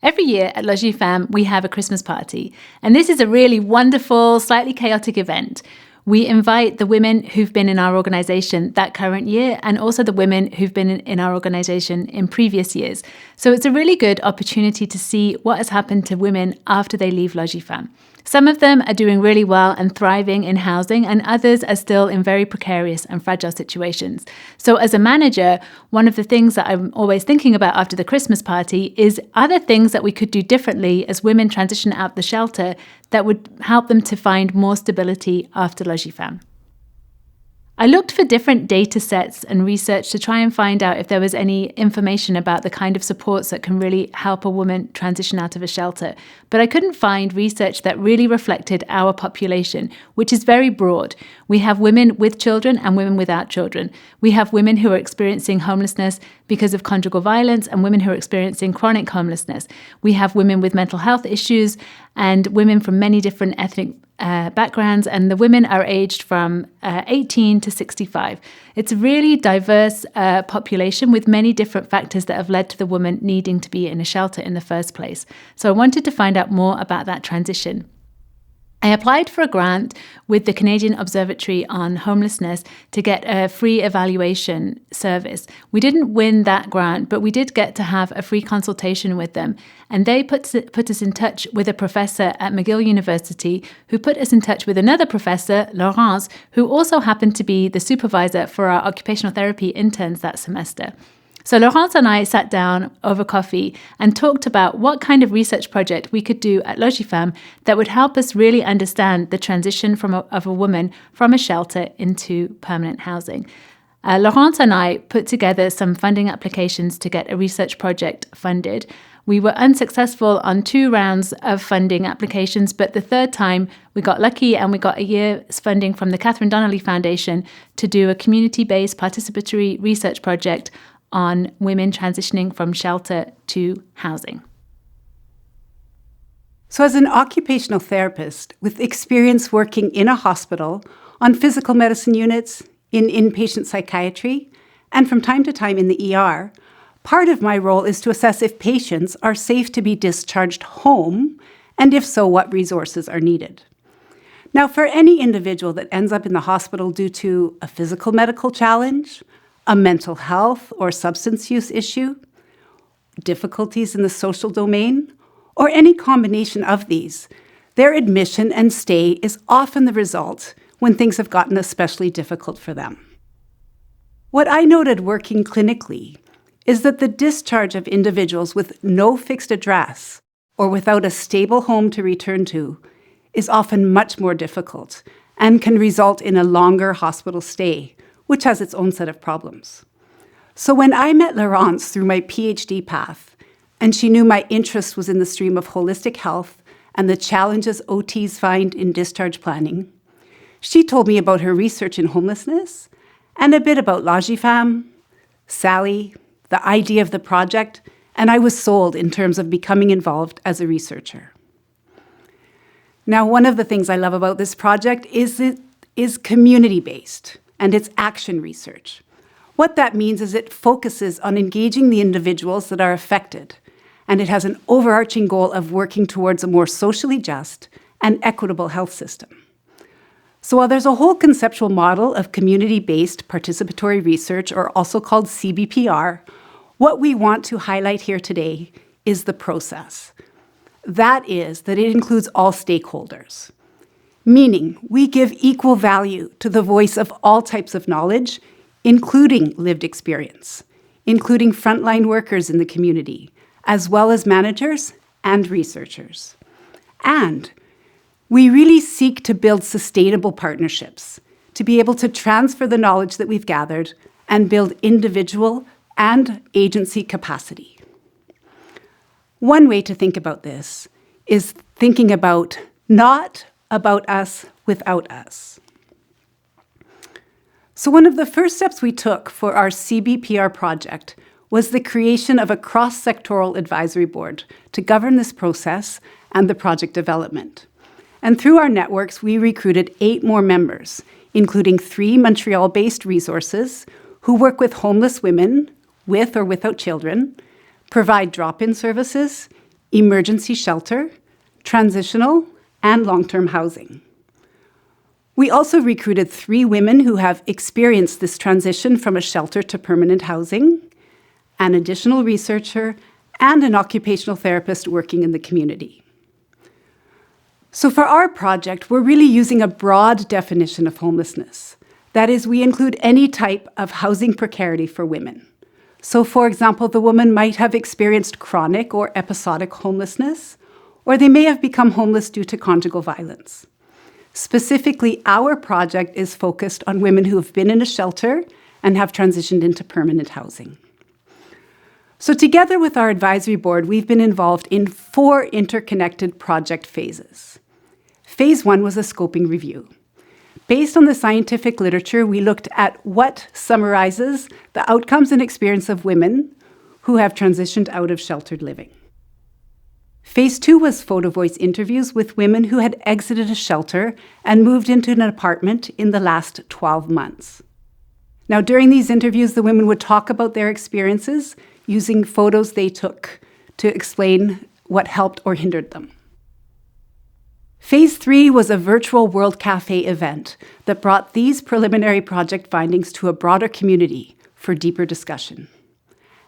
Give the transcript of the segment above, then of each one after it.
Every year at Logifam, we have a Christmas party, and this is a really wonderful, slightly chaotic event. We invite the women who've been in our organisation that current year and also the women who've been in our organisation in previous years. So it's a really good opportunity to see what has happened to women after they leave Logifam. Some of them are doing really well and thriving in housing, and others are still in very precarious and fragile situations. So as a manager, one of the things that I'm always thinking about after the Christmas party is, are there things that we could do differently as women transition out the shelter that would help them to find more stability after Logifam? I looked for different data sets and research to try and find out if there was any information about the kind of supports that can really help a woman transition out of a shelter. But I couldn't find research that really reflected our population, which is very broad. We have women with children and women without children. We have women who are experiencing homelessness because of conjugal violence and women who are experiencing chronic homelessness. We have women with mental health issues and women from many different ethnic backgrounds, and the women are aged from 18 to 65. It's a really diverse population with many different factors that have led to the woman needing to be in a shelter in the first place. So I wanted to find out more about that transition. I applied for a grant with the Canadian Observatory on Homelessness to get a free evaluation service. We didn't win that grant, but we did get to have a free consultation with them. And they put us in touch with a professor at McGill University who put us in touch with another professor, Laurence, who also happened to be the supervisor for our occupational therapy interns that semester. So Laurence and I sat down over coffee and talked about what kind of research project we could do at Logifam that would help us really understand the transition of a woman from a shelter into permanent housing. Laurence and I put together some funding applications to get a research project funded. We were unsuccessful on 2 rounds of funding applications, but the third time we got lucky and we got a year's funding from the Catherine Donnelly Foundation to do a community-based participatory research project on women transitioning from shelter to housing. So as an occupational therapist with experience working in a hospital, on physical medicine units, in inpatient psychiatry, and from time to time in the ER, part of my role is to assess if patients are safe to be discharged home, and if so, what resources are needed. Now, for any individual that ends up in the hospital due to a physical medical challenge, a mental health or substance use issue, difficulties in the social domain, or any combination of these, their admission and stay is often the result when things have gotten especially difficult for them. What I noted working clinically is that the discharge of individuals with no fixed address or without a stable home to return to is often much more difficult and can result in a longer hospital stay, which has its own set of problems. So when I met Laurence through my PhD path, and she knew my interest was in the stream of holistic health and the challenges OTs find in discharge planning, she told me about her research in homelessness and a bit about Logifam, Sally, the idea of the project, and I was sold in terms of becoming involved as a researcher. Now, one of the things I love about this project is it is community-based. And it's action research. What that means is it focuses on engaging the individuals that are affected, and it has an overarching goal of working towards a more socially just and equitable health system. So while there's a whole conceptual model of community-based participatory research, or also called CBPR, what we want to highlight here today is the process. That is, that it includes all stakeholders. Meaning, we give equal value to the voice of all types of knowledge, including lived experience, including frontline workers in the community, as well as managers and researchers. And we really seek to build sustainable partnerships, to be able to transfer the knowledge that we've gathered and build individual and agency capacity. One way to think about this is thinking about not about us without us. So one of the first steps we took for our CBPR project was the creation of a cross-sectoral advisory board to govern this process and the project development. And through our networks, we recruited 8 more members, including 3 Montreal-based resources who work with homeless women with or without children, provide drop-in services, emergency shelter, transitional, and long-term housing. We also recruited 3 women who have experienced this transition from a shelter to permanent housing, an additional researcher, and an occupational therapist working in the community. So for our project, we're really using a broad definition of homelessness. That is, we include any type of housing precarity for women. So for example, the woman might have experienced chronic or episodic homelessness, or they may have become homeless due to conjugal violence. Specifically, our project is focused on women who have been in a shelter and have transitioned into permanent housing. So together with our advisory board, we've been involved in 4 interconnected project phases. Phase 1 was a scoping review. Based on the scientific literature, we looked at what summarizes the outcomes and experience of women who have transitioned out of sheltered living. Phase 2 was photo voice interviews with women who had exited a shelter and moved into an apartment in the last 12 months. Now, during these interviews, the women would talk about their experiences using photos they took to explain what helped or hindered them. Phase 3 was a virtual World Cafe event that brought these preliminary project findings to a broader community for deeper discussion.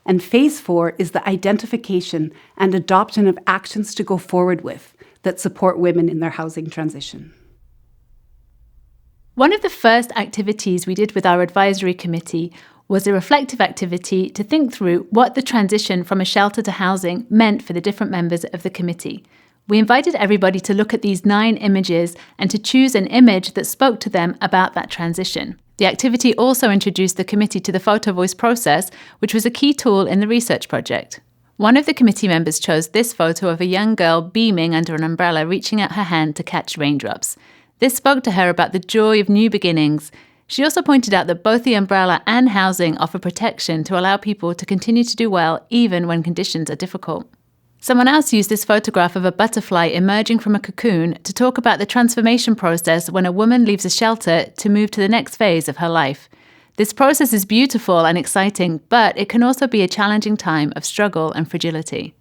And Phase 4 is the identification and adoption of actions to go forward with that support women in their housing transition. One of the first activities we did with our advisory committee was a reflective activity to think through what the transition from a shelter to housing meant for the different members of the committee. We invited everybody to look at these 9 images and to choose an image that spoke to them about that transition. The activity also introduced the committee to the photo voice process, which was a key tool in the research project. One of the committee members chose this photo of a young girl beaming under an umbrella, reaching out her hand to catch raindrops. This spoke to her about the joy of new beginnings. She also pointed out that both the umbrella and housing offer protection to allow people to continue to do well even when conditions are difficult. Someone else used this photograph of a butterfly emerging from a cocoon to talk about the transformation process when a woman leaves a shelter to move to the next phase of her life. This process is beautiful and exciting, but it can also be a challenging time of struggle and fragility.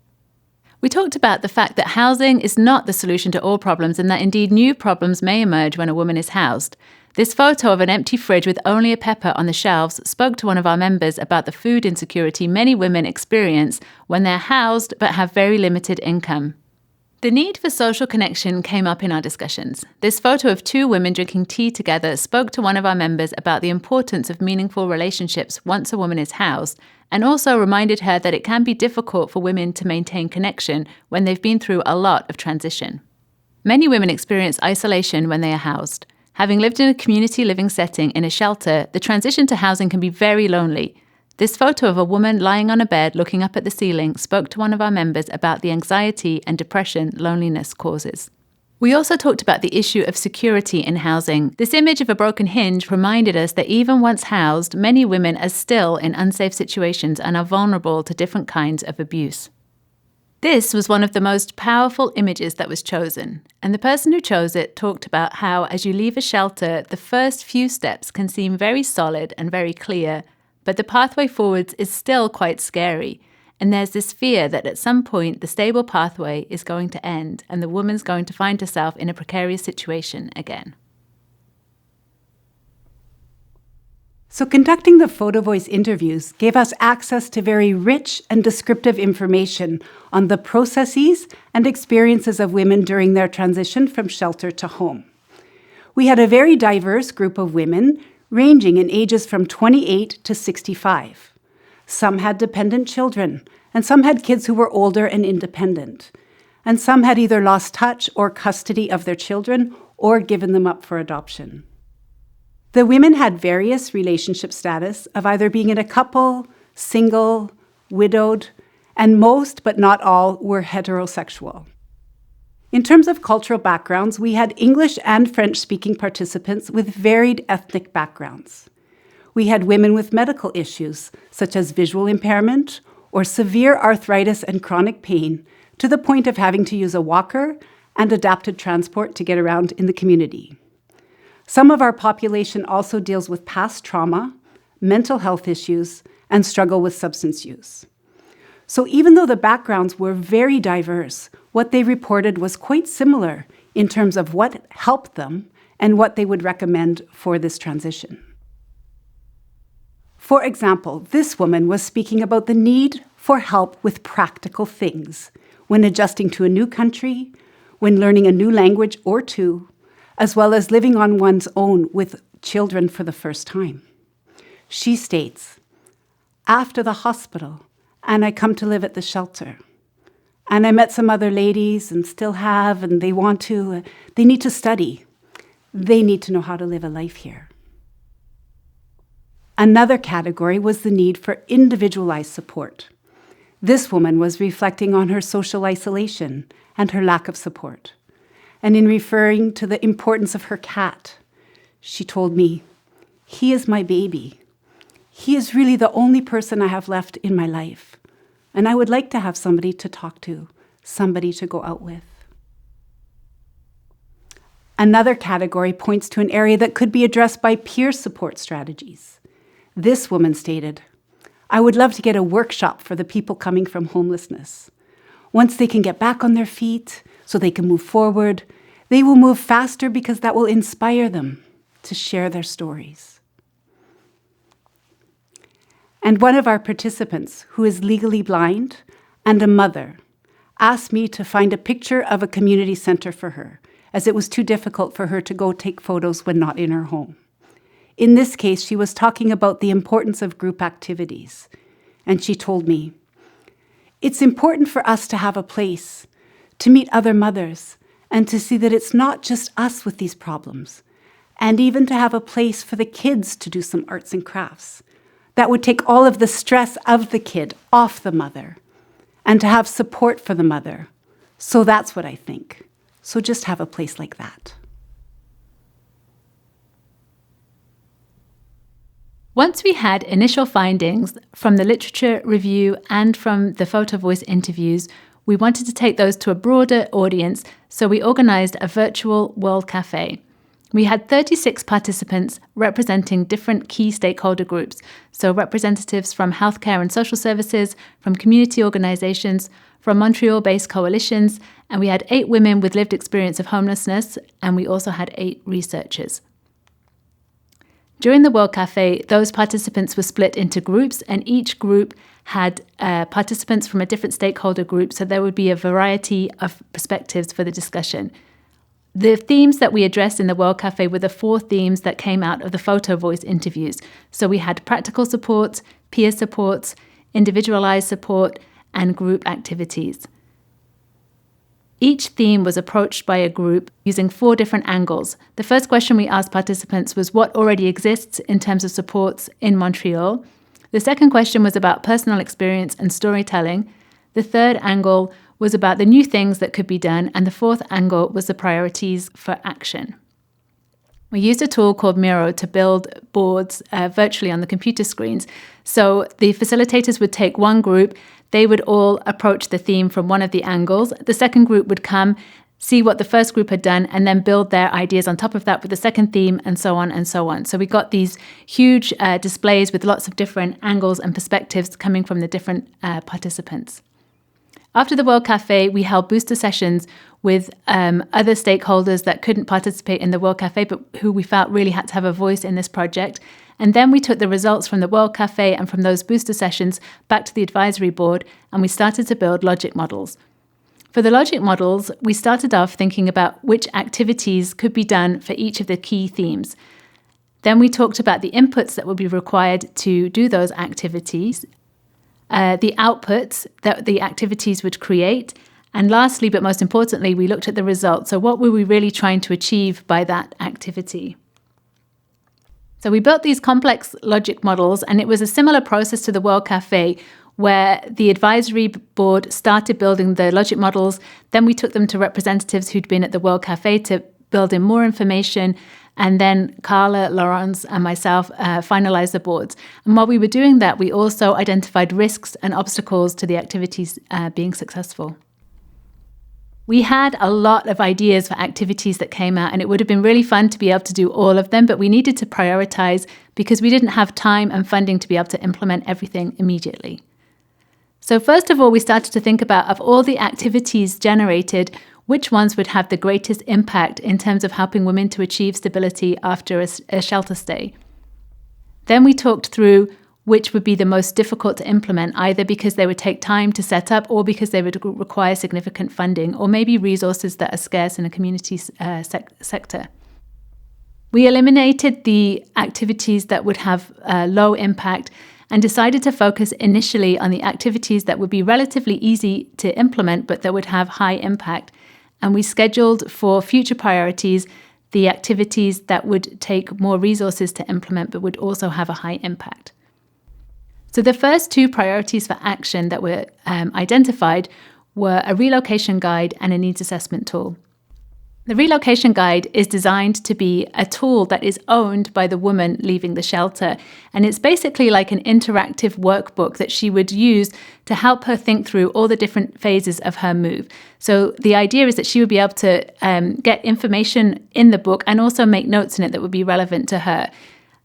We talked about the fact that housing is not the solution to all problems and that indeed new problems may emerge when a woman is housed. This photo of an empty fridge with only a pepper on the shelves spoke to one of our members about the food insecurity many women experience when they're housed but have very limited income. The need for social connection came up in our discussions. This photo of 2 women drinking tea together spoke to one of our members about the importance of meaningful relationships once a woman is housed, and also reminded her that it can be difficult for women to maintain connection when they've been through a lot of transition. Many women experience isolation when they are housed. Having lived in a community living setting in a shelter, the transition to housing can be very lonely. This photo of a woman lying on a bed looking up at the ceiling spoke to one of our members about the anxiety and depression loneliness causes. We also talked about the issue of security in housing. This image of a broken hinge reminded us that even once housed, many women are still in unsafe situations and are vulnerable to different kinds of abuse. This was one of the most powerful images that was chosen, and the person who chose it talked about how, as you leave a shelter, the first few steps can seem very solid and very clear, but the pathway forwards is still quite scary, and there's this fear that at some point the stable pathway is going to end and the woman's going to find herself in a precarious situation again. So conducting the photo voice interviews gave us access to very rich and descriptive information on the processes and experiences of women during their transition from shelter to home. We had a very diverse group of women ranging in ages from 28 to 65. Some had dependent children, and some had kids who were older and independent. And some had either lost touch or custody of their children or given them up for adoption. The women had various relationship status of either being in a couple, single, widowed, and most, but not all, were heterosexual. In terms of cultural backgrounds, we had English and French-speaking participants with varied ethnic backgrounds. We had women with medical issues, such as visual impairment or severe arthritis and chronic pain, to the point of having to use a walker and adapted transport to get around in the community. Some of our population also deals with past trauma, mental health issues, and struggle with substance use. So even though the backgrounds were very diverse, what they reported was quite similar in terms of what helped them and what they would recommend for this transition. For example, this woman was speaking about the need for help with practical things when adjusting to a new country, when learning a new language or two, as well as living on one's own with children for the first time. She states, "After the hospital, and I come to live at the shelter. And I met some other ladies and still have, and they need to study. They need to know how to live a life here." Another category was the need for individualized support. This woman was reflecting on her social isolation and her lack of support. And in referring to the importance of her cat, she told me, "He is my baby. He is really the only person I have left in my life. And I would like to have somebody to talk to, somebody to go out with." Another category points to an area that could be addressed by peer support strategies. This woman stated, "I would love to get a workshop for the people coming from homelessness. Once they can get back on their feet so they can move forward, they will move faster because that will inspire them to share their stories." And one of our participants, who is legally blind and a mother, asked me to find a picture of a community center for her, as it was too difficult for her to go take photos when not in her home. In this case, she was talking about the importance of group activities. And she told me, "It's important for us to have a place to meet other mothers and to see that it's not just us with these problems, and even to have a place for the kids to do some arts and crafts. That would take all of the stress of the kid off the mother, and to have support for the mother. So that's what I think. So just have a place like that." Once we had initial findings from the literature review and from the photo voice interviews, we wanted to take those to a broader audience, so we organised a virtual World Cafe. We had 36 participants representing different key stakeholder groups, so representatives from healthcare and social services, from community organisations, from Montreal-based coalitions, and we had 8 women with lived experience of homelessness, and we also had 8 researchers. During the World Cafe, those participants were split into groups, and each group had participants from a different stakeholder group, so there would be a variety of perspectives for the discussion. The themes that we addressed in the World Cafe were the 4 themes that came out of the photo voice interviews. So we had practical support, peer support, individualized support, and group activities. Each theme was approached by a group using 4 different angles. The first question we asked participants was what already exists in terms of supports in Montreal. The second question was about personal experience and storytelling. The third angle was about the new things that could be done, and the fourth angle was the priorities for action. We used a tool called Miro to build boards virtually on the computer screens. So the facilitators would take one group, they would all approach the theme from one of the angles. The second group would come, see what the first group had done, and then build their ideas on top of that with the second theme, and so on and so on. So we got these huge displays with lots of different angles and perspectives coming from the different participants. After the World Cafe, we held booster sessions with other stakeholders that couldn't participate in the World Cafe, but who we felt really had to have a voice in this project. And then we took the results from the World Cafe and from those booster sessions back to the advisory board, and we started to build logic models. For the logic models, we started off thinking about which activities could be done for each of the key themes. Then we talked about the inputs that would be required to do those activities, the outputs that the activities would create, and lastly, but most importantly, we looked at the results. So what were we really trying to achieve by that activity? So we built these complex logic models, and it was a similar process to the World Cafe, where the advisory board started building the logic models. Then we took them to representatives who'd been at the World Cafe to build in more information. And then Carla, Laurence, and myself finalized the boards. And while we were doing that, we also identified risks and obstacles to the activities being successful. We had a lot of ideas for activities that came out, and it would have been really fun to be able to do all of them, but we needed to prioritize because we didn't have time and funding to be able to implement everything immediately. So first of all, we started to think about, of all the activities generated, which ones would have the greatest impact in terms of helping women to achieve stability after a shelter stay. Then we talked through which would be the most difficult to implement, either because they would take time to set up or because they would require significant funding, or maybe resources that are scarce in a community sector. We eliminated the activities that would have low impact and decided to focus initially on the activities that would be relatively easy to implement but that would have high impact. And we scheduled for future priorities the activities that would take more resources to implement but would also have a high impact. So the first two priorities for action that were identified were a relocation guide and a needs assessment tool. The relocation guide is designed to be a tool that is owned by the woman leaving the shelter. And it's basically like an interactive workbook that she would use to help her think through all the different phases of her move. So the idea is that she would be able to get information in the book and also make notes in it that would be relevant to her.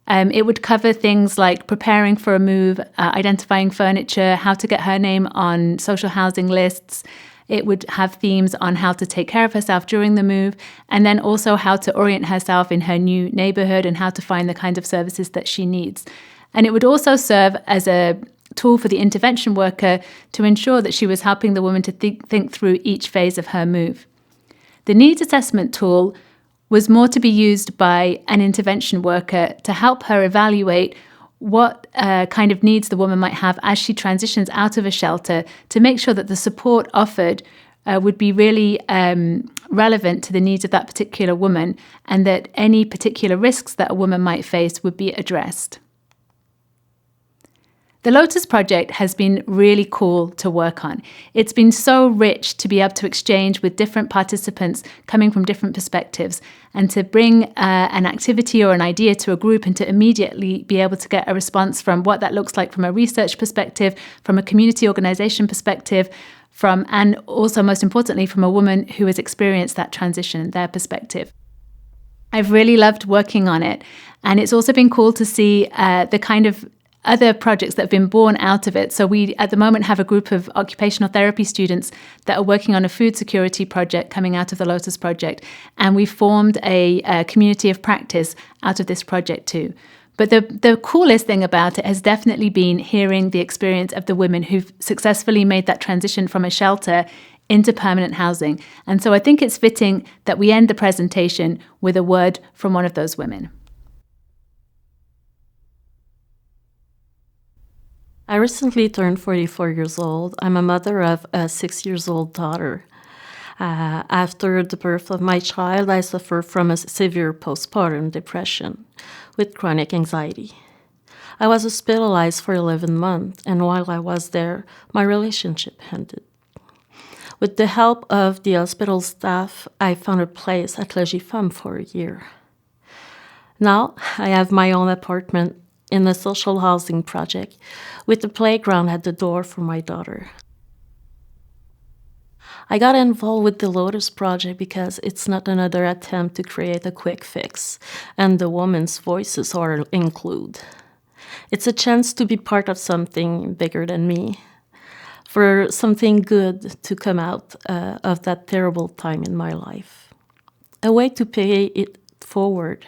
It would cover things like preparing for a move, identifying furniture, how to get her name on social housing lists. It would have themes on how to take care of herself during the move, and then also how to orient herself in her new neighborhood and how to find the kind of services that she needs. And it would also serve as a tool for the intervention worker to ensure that she was helping the woman to think through each phase of her move. The needs assessment tool was more to be used by an intervention worker to help her evaluate what kind of needs the woman might have as she transitions out of a shelter, to make sure that the support offered would be really relevant to the needs of that particular woman, and that any particular risks that a woman might face would be addressed. The Lotus Project has been really cool to work on. It's been so rich to be able to exchange with different participants coming from different perspectives, and to bring an activity or an idea to a group and to immediately be able to get a response from what that looks like from a research perspective, from a community organization perspective, and also most importantly from a woman who has experienced that transition, their perspective. I've really loved working on it, and it's also been cool to see the kind of other projects that have been born out of it. So we, at the moment, have a group of occupational therapy students that are working on a food security project coming out of the Lotus Project. And we formed a community of practice out of this project too. But the coolest thing about it has definitely been hearing the experience of the women who've successfully made that transition from a shelter into permanent housing. And so I think it's fitting that we end the presentation with a word from one of those women. I recently turned 44 years old. I'm a mother of a 6-year-old daughter. After the birth of my child, I suffer from a severe postpartum depression with chronic anxiety. I was hospitalized for 11 months, and while I was there, my relationship ended. With the help of the hospital staff, I found a place at Logifam for a year. Now, I have my own apartment in a social housing project with a playground at the door for my daughter. I got involved with the Lotus Project because it's not another attempt to create a quick fix, and the women's voices are included. It's a chance to be part of something bigger than me, for something good to come out of that terrible time in my life. A way to pay it forward.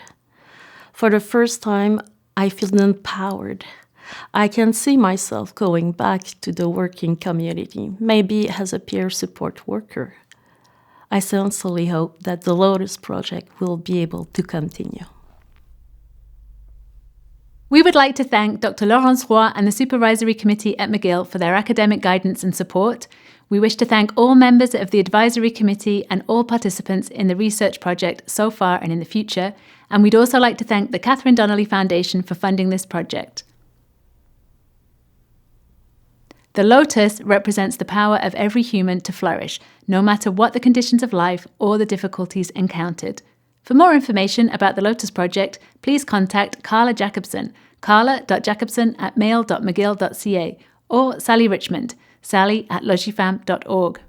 For the first time, I feel empowered. I can see myself going back to the working community, maybe as a peer support worker. I sincerely hope that the Lotus Project will be able to continue. We would like to thank Dr. Laurence Roy and the Supervisory Committee at McGill for their academic guidance and support. We wish to thank all members of the Advisory Committee and all participants in the research project so far and in the future. And we'd also like to thank the Catherine Donnelly Foundation for funding this project. The lotus represents the power of every human to flourish, no matter what the conditions of life or the difficulties encountered. For more information about the Lotus Project, please contact Carla Jacobson, carla.jacobson@mail.mcgill.ca, or Sally Richmond, sally@logifam.org.